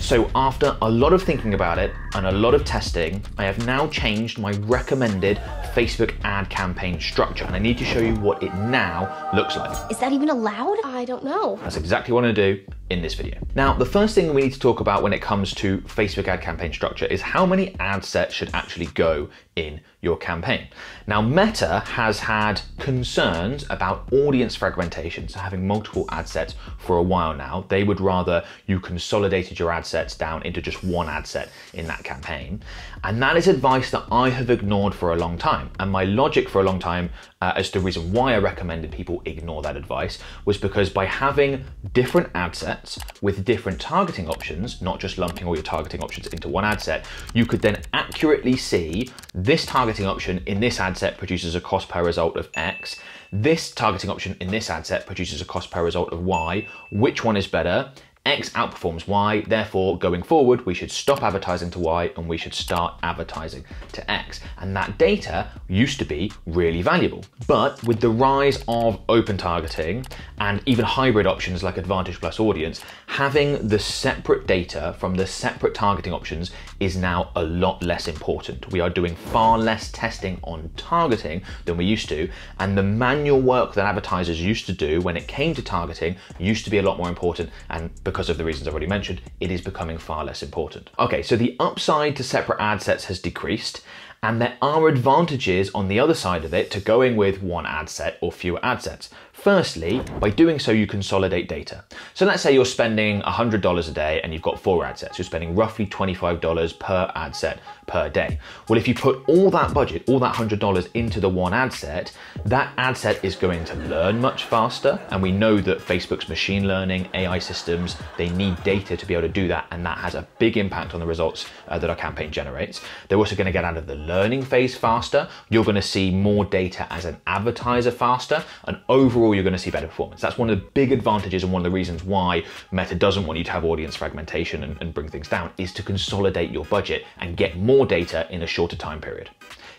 So after a lot of thinking about it and a lot of testing, I have now changed my recommended Facebook ad campaign structure, and I need to show you what it now looks like. Is that even allowed? I don't know. That's exactly what I'm gonna do in this video. Now, the first thing we need to talk about when it comes to Facebook ad campaign structure is how many ad sets should actually go in your campaign. Now, Meta has had concerns about audience fragmentation, so having multiple ad sets for a while now. They would rather you consolidated your ad sets down into just one ad set in that campaign. And that is advice that I have ignored for a long time. And my logic for a long time as to the reason why I recommended people ignore that advice was because by having different ad sets with different targeting options, not just lumping all your targeting options into one ad set, you could then accurately see this targeting option in this ad set produces a cost per result of X. This targeting option in this ad set produces a cost per result of Y. Which one is better? X outperforms Y, therefore going forward we should stop advertising to Y and we should start advertising to X. And that data used to be really valuable. But with the rise of open targeting and even hybrid options like Advantage Plus Audience, having the separate data from the separate targeting options is now a lot less important. We are doing far less testing on targeting than we used to, and the manual work that advertisers used to do when it came to targeting used to be a lot more important, and because of the reasons I've already mentioned, it is becoming far less important. Okay, so the upside to separate ad sets has decreased, and there are advantages on the other side of it to going with one ad set or fewer ad sets. Firstly, by doing so, you consolidate data. So let's say you're spending $100 a day and you've got 4 ad sets. You're spending roughly $25 per ad set per day. Well, if you put all that budget, all that $100 into the one ad set, that ad set is going to learn much faster. And we know that Facebook's machine learning, AI systems, they need data to be able to do that. And that has a big impact on the results that our campaign generates. They're also going to get out of the learning phase faster. You're going to see more data as an advertiser faster, and overall you're going to see better performance. That's one of the big advantages and one of the reasons why Meta doesn't want you to have audience fragmentation and bring things down, is to consolidate your budget and get more data in a shorter time period.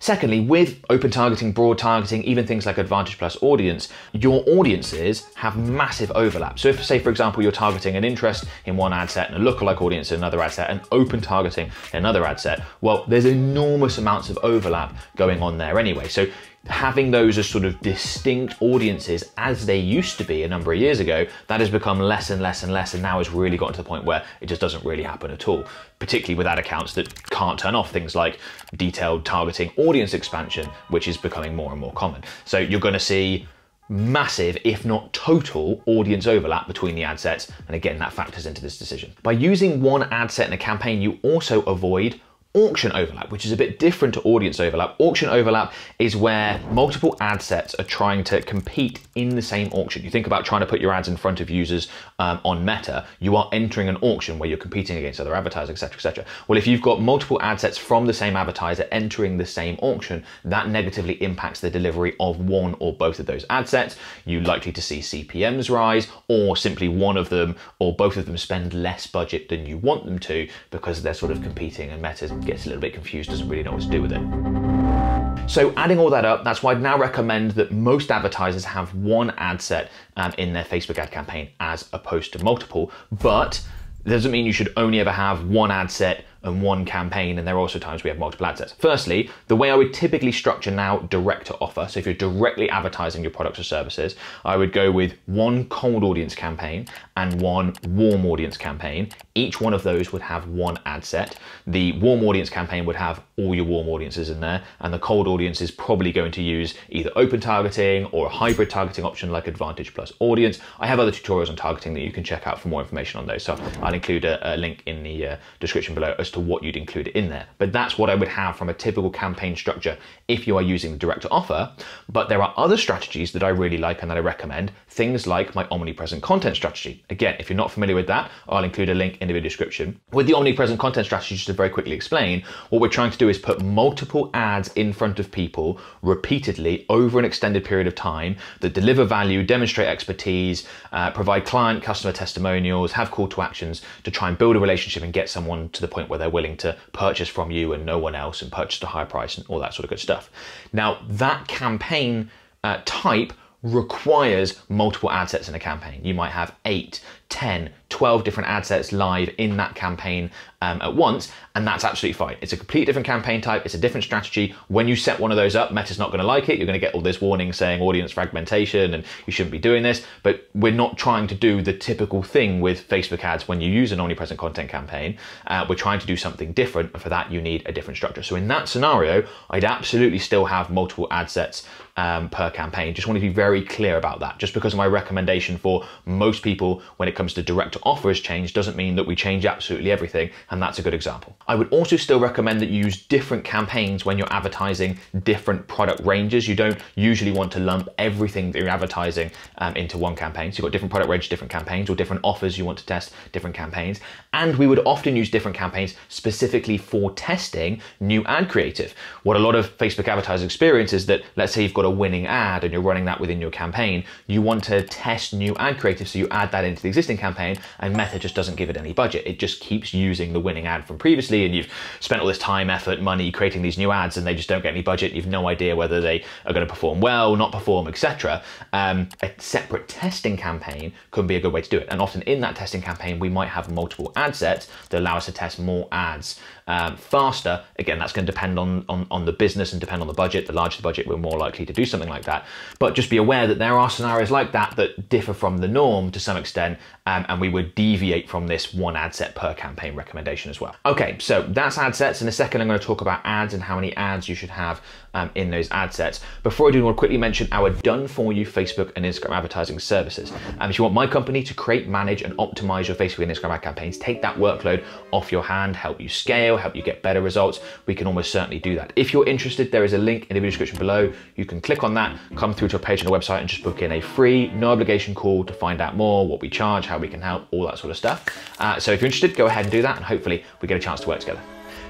Secondly, with open targeting, broad targeting, even things like Advantage Plus Audience, your audiences have massive overlap. So if, say, for example, you're targeting an interest in one ad set and a lookalike audience in another ad set and open targeting in another ad set, well, there's enormous amounts of overlap going on there anyway. So having those as sort of distinct audiences as they used to be a number of years ago, that has become less and less and less, and now has really gotten to the point where it just doesn't really happen at all, particularly with ad accounts that can't turn off things like detailed targeting audience expansion, which is becoming more and more common. So you're going to see massive, if not total, audience overlap between the ad sets, and again, that factors into this decision. By using one ad set in a campaign, you also avoid auction overlap, which is a bit different to audience overlap. Auction overlap is where multiple ad sets are trying to compete in the same auction. You think about trying to put your ads in front of users on Meta, you are entering an auction where you're competing against other advertisers, etc., etc. Well, if you've got multiple ad sets from the same advertiser entering the same auction, that negatively impacts the delivery of one or both of those ad sets. You're likely to see CPMs rise, or simply one of them or both of them spend less budget than you want them to because they're sort of competing, and Meta gets a little bit confused, doesn't really know what to do with it. So adding all that up, that's why I'd now recommend that most advertisers have one ad set in their Facebook ad campaign as opposed to multiple, but it doesn't mean you should only ever have one ad set and one campaign, and there are also times we have multiple ad sets. Firstly, the way I would typically structure now direct to offer, so if you're directly advertising your products or services, I would go with one cold audience campaign and one warm audience campaign. Each one of those would have one ad set. The warm audience campaign would have all your warm audiences in there, and the cold audience is probably going to use either open targeting or a hybrid targeting option like Advantage Plus Audience. I have other tutorials on targeting that you can check out for more information on those, so I'll include a link in the description below as to what you'd include in there. But that's what I would have from a typical campaign structure if you are using the direct to offer. But there are other strategies that I really like and that I recommend, things like my omnipresent content strategy. Again, if you're not familiar with that, I'll include a link in the video description. With the omnipresent content strategy, just to very quickly explain, what we're trying to do is put multiple ads in front of people repeatedly over an extended period of time that deliver value, demonstrate expertise, provide client, customer testimonials, have call to actions to try and build a relationship and get someone to the point where they're willing to purchase from you and no one else, and purchase at a higher price and all that sort of good stuff. Now, that campaign type requires multiple ad sets in a campaign. You might have 8, 10, 12 different ad sets live in that campaign at once, and that's absolutely fine. It's a completely different campaign type, it's a different strategy. When you set one of those up, Meta's not gonna like it. You're gonna get all this warning saying audience fragmentation and you shouldn't be doing this, but we're not trying to do the typical thing with Facebook ads when you use an omnipresent content campaign. We're trying to do something different, and for that you need a different structure. So in that scenario, I'd absolutely still have multiple ad sets per campaign. Just want to be very clear about that. Just because my recommendation for most people when it comes to direct to offer has changed doesn't mean that we change absolutely everything, and that's a good example. I would also still recommend that you use different campaigns when you're advertising different product ranges. You don't usually want to lump everything that you're advertising into one campaign. So you've got different product range, different campaigns, or different offers you want to test, different campaigns. And we would often use different campaigns specifically for testing new ad creative. What a lot of Facebook advertisers experience is that, let's say you've got a winning ad and you're running that within your campaign, you want to test new ad creative, so you add that into the existing campaign, and Meta just doesn't give it any budget. It just keeps using the winning ad from previously, and you've spent all this time, effort, money creating these new ads, and they just don't get any budget. You've no idea whether they are going to perform well, not perform, etc. A separate testing campaign could be a good way to do it. And often in that testing campaign, we might have multiple ad sets that allow us to test more ads faster. Again, that's going to depend on the business and depend on the budget. The larger the budget, we're more likely to do something like that. But just be aware that there are scenarios like that that differ from the norm to some extent, and we would deviate from this one ad set per campaign recommendation as well. Okay, so that's ad sets. In a second, I'm going to talk about ads and how many ads you should have in those ad sets. Before I do, I want to quickly mention our done-for-you Facebook and Instagram advertising services. If you want my company to create, manage, and optimize your Facebook and Instagram ad campaigns, take that workload off your hand, help you scale, help you get better results, we can almost certainly do that. If you're interested, there is a link in the video description below. You can click on that, come through to a page on the website, and just book in a free, no obligation call to find out more, what we charge, how we can help, all that sort of stuff. So if you're interested, go ahead and do that, and hopefully we get a chance to work together.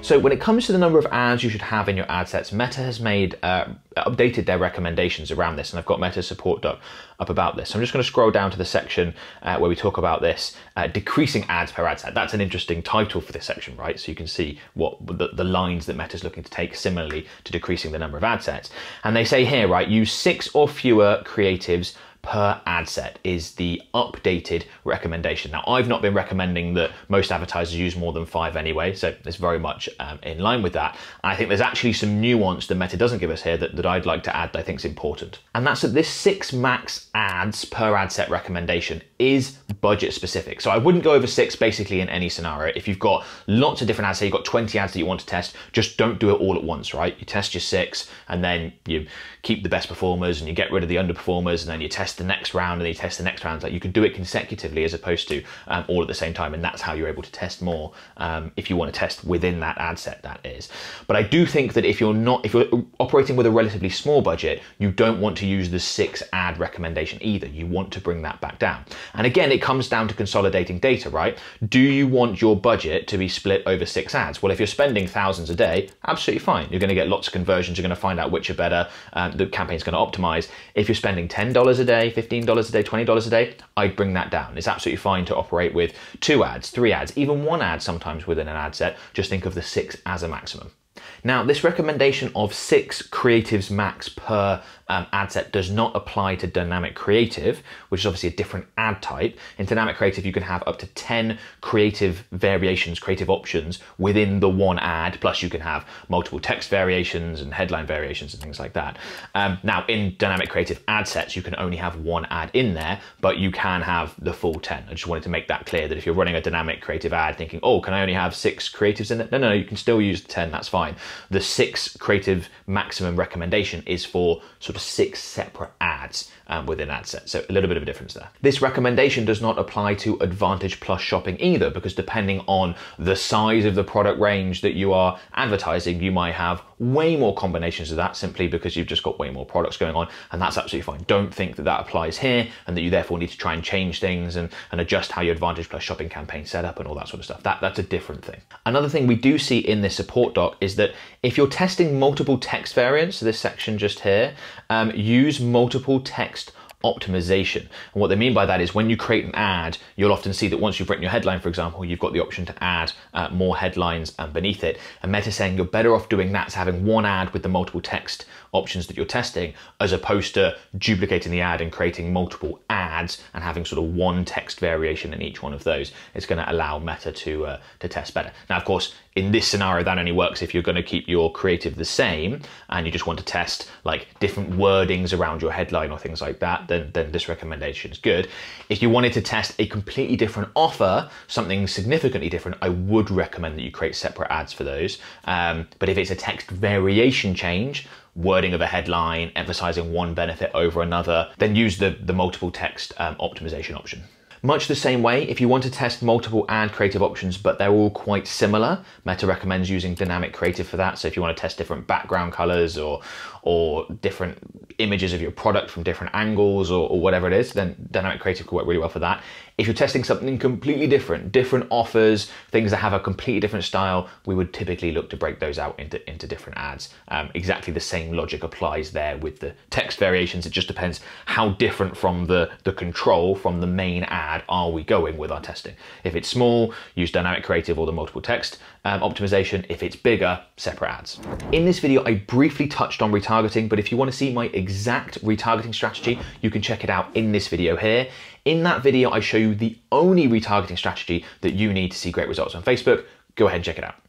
So when it comes to the number of ads you should have in your ad sets, Meta has updated their recommendations around this, and I've got Meta's support doc up about this. So I'm just going to scroll down to the section where we talk about this, decreasing ads per ad set. That's an interesting title for this section, right? So you can see what the lines that Meta's looking to take similarly to decreasing the number of ad sets. And they say here, right, use 6 or fewer creatives per ad set is the updated recommendation. Now, I've not been recommending that most advertisers use more than 5 anyway, so it's very much in line with that. And I think there's actually some nuance that Meta doesn't give us here that I'd like to add that I think is important. And that's that this 6 max ads per ad set recommendation is budget specific. So I wouldn't go over 6 basically in any scenario. If you've got lots of different ads, say you've got 20 ads that you want to test, just don't do it all at once, right? You test your 6 and then you keep the best performers and you get rid of the underperformers, and then you test the next round and then you test the next round. Like, you can do it consecutively as opposed to all at the same time, and that's how you're able to test more if you want to test within that ad set, that is. But I do think that if you're operating with a relatively small budget, you don't want to use the 6 ad recommendation either. You want to bring that back down. And again, it comes down to consolidating data, right? Do you want your budget to be split over 6 ads? Well, if you're spending thousands a day, absolutely fine. You're going to get lots of conversions. You're going to find out which are better. The campaign's going to optimize. If you're spending $10 a day, $15 a day, $20 a day, I'd bring that down. It's absolutely fine to operate with 2 ads, 3 ads, even 1 ad sometimes within an ad set. Just think of the 6 as a maximum. Now, this recommendation of 6 creatives max per ad set does not apply to dynamic creative, which is obviously a different ad type. In dynamic creative, you can have up to 10 creative variations, creative options within the one ad, plus you can have multiple text variations and headline variations and things like that. Now, in dynamic creative ad sets, you can only have 1 ad in there, but you can have the full 10. I just wanted to make that clear, that if you're running a dynamic creative ad thinking, oh, can I only have 6 creatives in it? No, you can still use 10, that's fine. The 6 creative maximum recommendation is for sort of 6 separate ads within ad set. So a little bit of a difference there. This recommendation does not apply to Advantage Plus shopping either, because depending on the size of the product range that you are advertising, you might have way more combinations of that simply because you've just got way more products going on, and that's absolutely fine. Don't think that that applies here and that you therefore need to try and change things and adjust how your Advantage Plus shopping campaign set up and all that sort of stuff. That's a different thing. Another thing we do see in this support doc is that if you're testing multiple text variants, so this section just here, use multiple text optimization. And what they mean by that is when you create an ad, you'll often see that once you've written your headline, for example, you've got the option to add more headlines beneath it. And Meta's saying you're better off doing that, so having one ad with the multiple text options that you're testing, as opposed to duplicating the ad and creating multiple ads and having sort of one text variation in each one of those. It's going to allow Meta to test better. Now, of course, in this scenario, that only works if you're going to keep your creative the same and you just want to test like different wordings around your headline or things like that, then this recommendation is good. If you wanted to test a completely different offer, something significantly different, I would recommend that you create separate ads for those. But if it's a text variation change, wording of a headline, emphasizing one benefit over another, then use the multiple text optimization option. Much the same way, if you want to test multiple ad creative options, but they're all quite similar, Meta recommends using dynamic creative for that. So if you want to test different background colors or different images of your product from different angles or whatever it is, then dynamic creative could work really well for that. If you're testing something completely different offers, things that have a completely different style, we would typically look to break those out into different ads. Exactly the same logic applies there with the text variations. It just depends how different from the control from the main ad are we going with our testing. If it's small, use dynamic creative or the multiple text optimization. If it's bigger, separate ads. In this video, I briefly touched on retargeting, but if you want to see my exact retargeting strategy, you can check it out in this video here. In that video, I show you the only retargeting strategy that you need to see great results on Facebook. Go ahead and check it out.